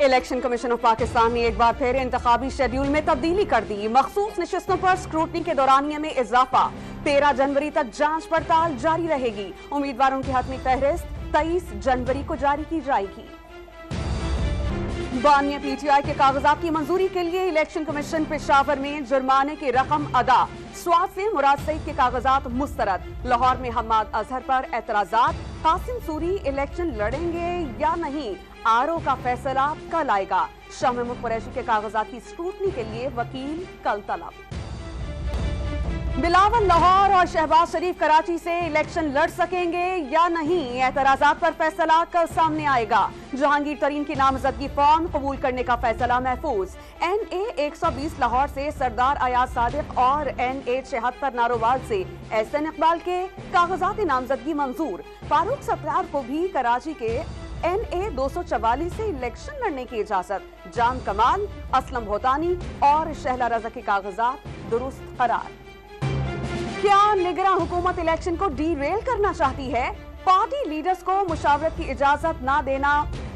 Election commission of Pakistan ने एक बार फिर इंतखाबी शेड्यूल में तब्दीली कर दी। मखसूस नशिस्तों पर स्क्रूटनी के दौरानिये में इजाफा। 13 जनवरी तक जांच पड़ताल जारी रहेगी। उम्मीदवारों की हतमी फहरिस्त 23 जनवरी को जारी की जाएगी। बानिया पीटीआई के कागजात की मंजूरी के लिए इलेक्शन कमीशन पेशावर में जुर्माने की रकम अदा। स्वात से मुराद सईद के कागजात मुस्तरद। लाहौर में हम्माद अजहर पर एतराजात। कासिम सूरी इलेक्शन लड़ेंगे या नहीं, आरओ का फैसला कल आएगा। शाह महमूद कुरैशी के कागजात की स्क्रूटनी के लिए वकील कल तलब। बिलावल लाहौर और शहबाज शरीफ कराची से इलेक्शन लड़ सकेंगे या नहीं, एतराजात पर फैसला कल सामने आएगा। जहांगीर तरीन की नामजदगी फॉर्म कबूल करने का फैसला महफूज। NA 120 लाहौर से सरदार अयाज सादिक और NA 76 नारोवाल से एहसन इकबाल के कागजात नामजदगी मंजूर। फारूक सत्तार को भी कराची के NA 244 से इलेक्शन लड़ने की इजाजत। जान कमाल, असलम भोतानी और शहला रजा के कागजात दुरुस्त करार। क्या निगरां हुकूमत इलेक्शन को डीरेल करना चाहती है? पार्टी लीडर्स को मुशावरत की इजाजत ना देना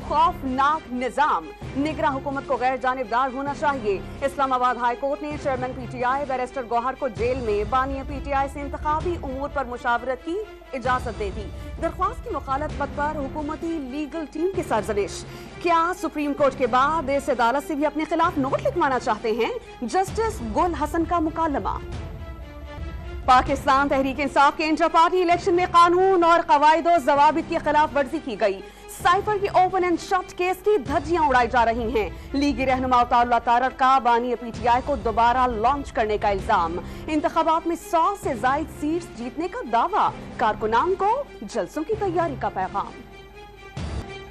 खौफनाक निजाम। निगरां हुकूमत को गैर जानिबदार होना चाहिए। इस्लामाबाद हाई कोर्ट ने चेयरमैन PTI बैरिस्टर गौहर को जेल में बानिया PTI से इंतखाबी उमूर पर मुशावरत की इजाजत दे दी। दरख्वास्त की मुखालफत पर हुकूमती लीगल टीम की सरजरिश। क्या सुप्रीम कोर्ट के बाद इस अदालत से भी अपने खिलाफ नोट लिखवाना चाहते हैं? जस्टिस गुल हसन का मुकालमा। पाकिस्तान तहरीक इंसाफ के इंटर पार्टी इलेक्शन में कानून और कवायद ज़वाबित की खिलाफ वर्जी की गई। साइफर की ओपन एंड शट केस की धज्जियां उड़ाई जा रही हैं। लीगी रहनुमा अताउल्लाह तारड़ का बानिया PTI को दोबारा लॉन्च करने का इल्जाम। इंतखाबात में 100 से जायद सीट्स जीतने का दावा। कारकुनान को जलसों की तैयारी का पैगाम।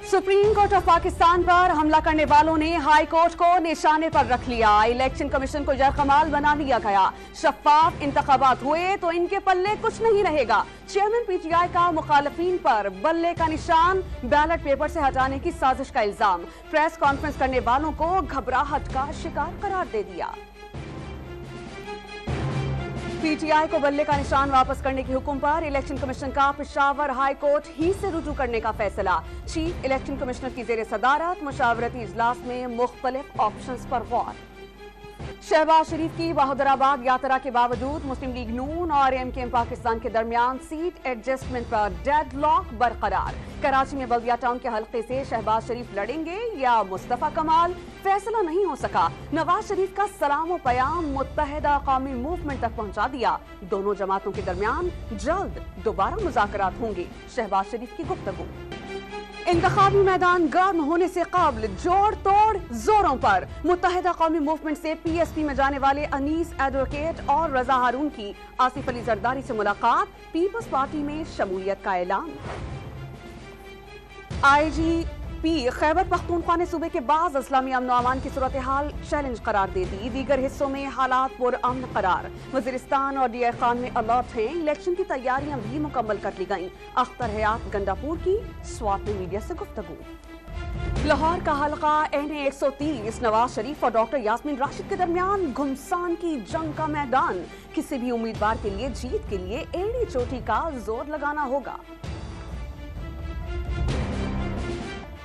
सुप्रीम कोर्ट ऑफ पाकिस्तान पर हमला करने वालों ने हाई कोर्ट को निशाने पर रख लिया। इलेक्शन कमीशन को यरकमाल बना दिया गया। शफाफ इंतखाबात हुए तो इनके पल्ले कुछ नहीं रहेगा। चेयरमैन PTI का मुखालफीन पर बल्ले का निशान, बैलेट पेपर से हटाने की साजिश का इल्जाम। प्रेस कॉन्फ्रेंस करने वालों को घबराहट का शिकार करार दे दिया। PTI को बल्ले का निशान वापस करने के हुक्म पर इलेक्शन कमीशन का पेशावर हाई कोर्ट ही से रुजू करने का फैसला। चीफ इलेक्शन कमिश्नर की जेर सदारत मुशावरती इजलास में मुख्तलिफ ऑप्शंस पर गौर। शहबाज शरीफ की बहादुराबाद यात्रा के बावजूद मुस्लिम लीग नून और MKM पाकिस्तान के दरमियान सीट एडजस्टमेंट पर डेडलॉक बरकरार। कराची में बल्दिया टाउन के हल्के से शहबाज शरीफ लड़ेंगे या मुस्तफा कमाल, फैसला नहीं हो सका। नवाज शरीफ का सलाम और पयाम मुत्तहिदा कौमी मूवमेंट तक पहुंचा दिया। दोनों जमातों के दरमियान जल्द दोबारा मुज़ाकरात होंगे। शहबाज शरीफ की गुफ्तगू। इंतखाबी मैदान गर्म होने से कबल जोड़ तोड़ जोरों पर। मुत्तहिदा कौमी मूवमेंट से PSP में जाने वाले अनीस एडवोकेट और रजा हारून की आसिफ अली जरदारी से मुलाकात। पीपल्स पार्टी में शमूलियत का ऐलान। IGP खैबर पख्तूनख्वा ने सूबे के बाद इस्लामी अमन अमान की सूरत हाल चैलेंज करार दे दी। दीगर हिस्सों में हालात पुरअमन करार। वजीरिस्तान और DI खान में अलर्ट हैं। इलेक्शन की तैयारियां भी मुकम्मल कर ली गईं। अख्तर हयात गंडापुर की स्वात में मीडिया से गुफ्तगू। लाहौर का हल्का NA 130 नवाज शरीफ और डॉक्टर यास्मीन राशिद के दरमियान घुमसान की जंग का मैदान। किसी भी उम्मीदवार के लिए जीत के लिए एड़ी चोटी का जोर लगाना होगा।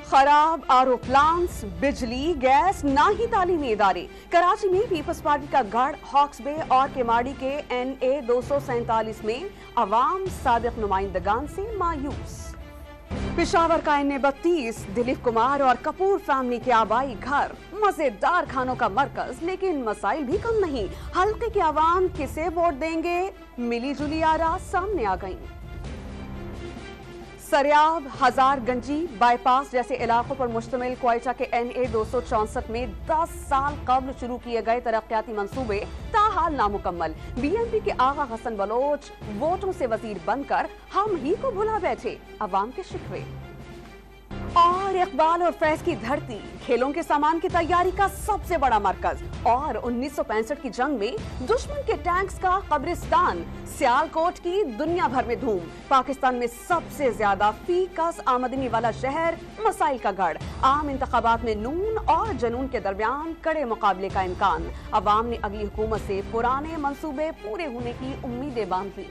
खराब RO प्लांट्स, बिजली, गैस, ना ही तालीमी इदारे। कराची में पीपल्स पार्टी का गढ़ हॉक्स बे और केमाड़ी के NA 247 में अवाम सादिक नुमाइंदगान से मायूस। पेशावर का NA 32 दिलीप कुमार और कपूर फैमिली के आबाई घर। मजेदार खानों का मरकज, लेकिन मसाइल भी कम नहीं। हल्के के अवाम किसे वोट देंगे, मिली जुली आरा सामने आ गई। सरियाब, हजारगंजी, बाईपास जैसे इलाकों पर मुश्तमिल क्वेटा के NA 264 में 10 साल कबल शुरू किए गए तरक्याती मंसूबे ताहाल नामुकम्मल। BNP के आगा हसन बलोच वोटों से वजीर बनकर हम ही को भुला बैठे। अवाम के शिकवे। और इकबाल और फैज की धरती, खेलों के सामान की तैयारी का सबसे बड़ा मरकज। और 1965 की जंग में दुश्मन के टैंक्स का कब्रिस्तान। सियालकोट की दुनिया भर में धूम। पाकिस्तान में सबसे ज्यादा फीकस आमदनी वाला शहर, मसाइल का गढ़। आम इंतखाबात में नून और जनून के दरमियान कड़े मुकाबले का इम्कान। अवाम ने अगली हुकूमत से पुराने मंसूबे पूरे होने की उम्मीदें बांध ली।